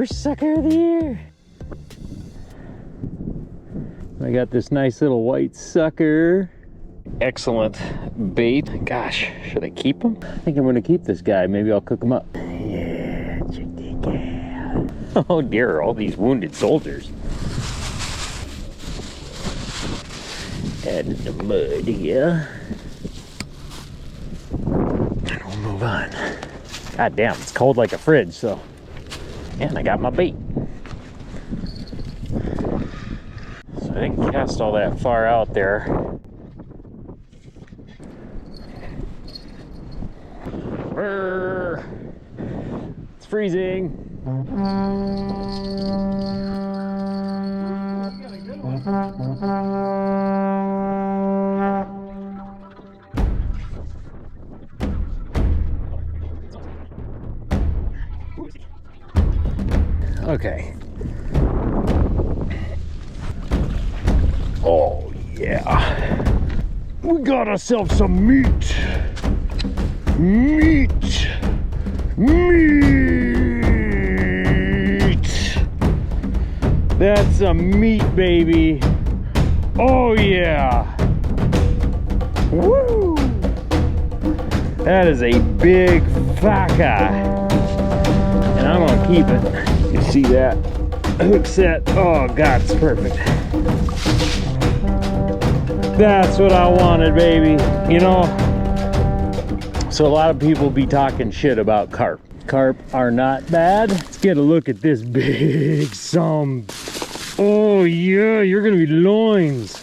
First sucker of the year. I got this nice little white sucker. Excellent bait. Gosh, should I keep him? I think I'm gonna keep this guy. Maybe I'll cook him up. Yeah, check that out. Oh dear, all these wounded soldiers. Add the mud here. And we'll move on. God damn, it's cold like a fridge, so. And I got my bait. So I didn't cast all that far out there. It's freezing. Okay. Oh yeah. We got ourselves some meat. Meat. Meat. That's some meat, baby. Oh yeah. Woo. That is a big vaca. And I'm gonna keep it. You see that hook set? Oh God, it's perfect. That's what I wanted, baby. You know, so a lot of people be talking shit about carp. Carp are not bad. Let's get a look at this big some. Oh yeah, you're gonna be loins.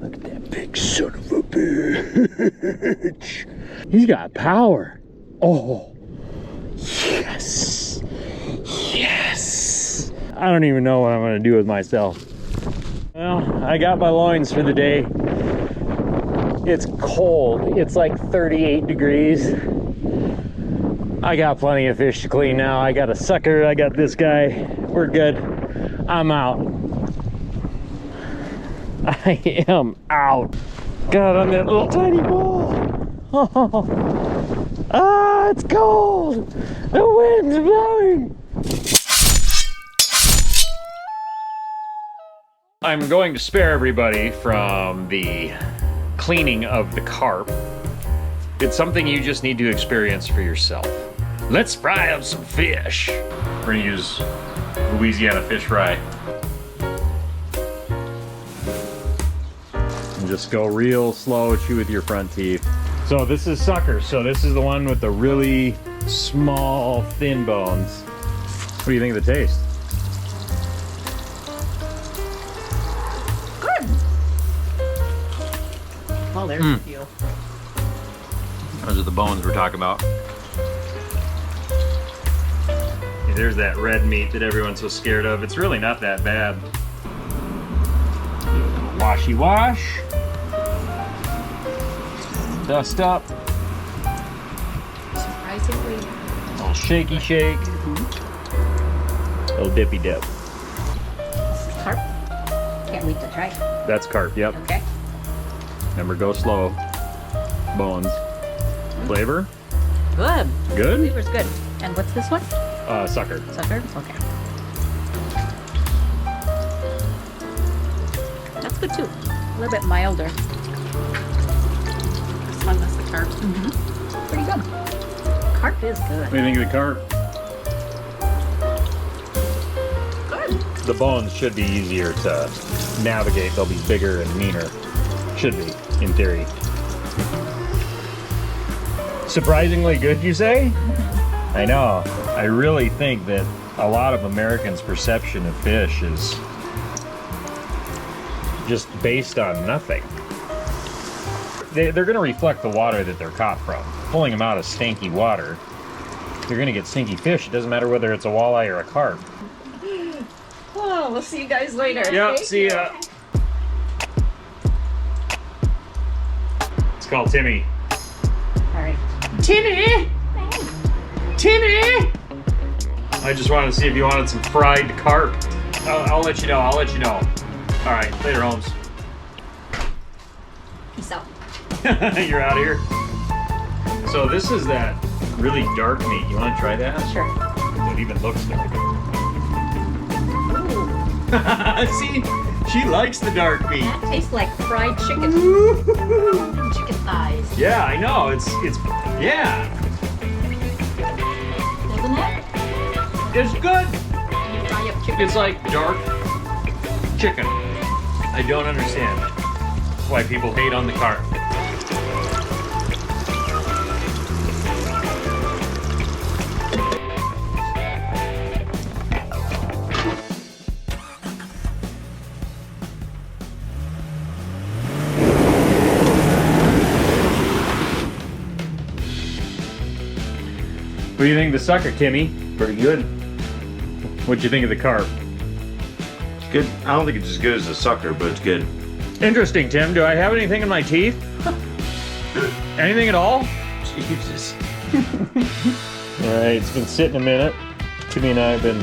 Look at that big son of a bitch. He's got power. Oh, yes. Yes. I don't even know what I'm gonna do with myself. Well, I got my loins for the day. It's cold. It's like 38 degrees. I got plenty of fish to clean now. I got a sucker. I got this guy. We're good. I'm out. I am out. God, on that little tiny ball. Oh. Ah, it's cold. The wind's blowing. I'm going to spare everybody from the cleaning of the carp. It's something you just need to experience for yourself. Let's fry up some fish. We're gonna use Louisiana fish fry. And just go real slow, chew with your front teeth. So this is sucker. So this is the one with the really small, thin bones. What do you think of the taste? Well, there's a few. Those are the bones we're talking about. There's that red meat that everyone's so scared of. It's really not that bad. Washy wash. Dust up. Surprisingly. A little shaky shake. A little dippy dip. This is carp. Can't wait to try it. That's carp, yep. Okay. Remember, go slow. Bones. Flavor? Good. Good? Flavor's good. And what's this one? Sucker. Sucker? Okay. That's good too. A little bit milder. This one was the carp. Pretty good. Carp is good. What do you think of the carp? Good. The bones should be easier to navigate. They'll be bigger and meaner. Should be, in theory. Surprisingly good, you say? I know. I really think that a lot of Americans' perception of fish is just based on nothing. They're going to reflect the water that they're caught from. Pulling them out of stinky water, you're going to get stinky fish. It doesn't matter whether it's a walleye or a carp. Oh, we'll see you guys later. Yep, see ya. It's called Timmy. All right. Timmy! Timmy! I just wanted to see if you wanted some fried carp. I'll let you know. I'll let you know. All right, later, Holmes. Peace out. You're out of here. So this is that really dark meat. You want to try that? Sure. It even looks dark. Ooh, See? She likes the dark meat. that tastes like fried chicken. Chicken thighs. Yeah, I know. It's yeah. Isn't it? It's good. You fry up chicken. It's like dark chicken. I don't understand why people hate on the carp. What do you think of the sucker, Timmy? Pretty good. What'd you think of the carp? Good. I don't think it's as good as the sucker, but it's good. Interesting, Tim. Do I have anything in my teeth? Anything at all? Jesus. All right, it's been sitting a minute. Timmy and I have been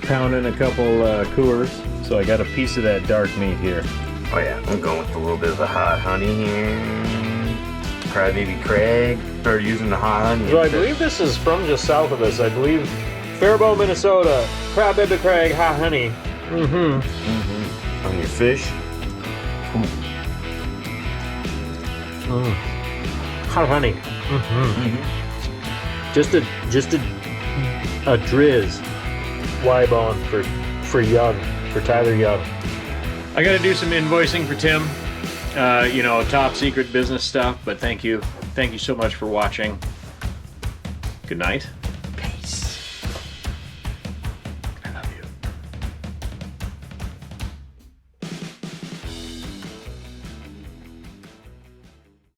pounding a couple Coors, so I got a piece of that dark meat here. Oh yeah, I'm going with a little bit of the hot honey here. Crybaby Craig. Started using the hot honey. So I believe this is from just south of us. I believe Faribault, Minnesota. Crybaby Craig, hot honey. On your fish. Hot honey. Just a drizz Y-bone for Young, for Tyler Young. I got to do some invoicing for Tim. You know, top secret business stuff, but thank you so much for watching. Good night.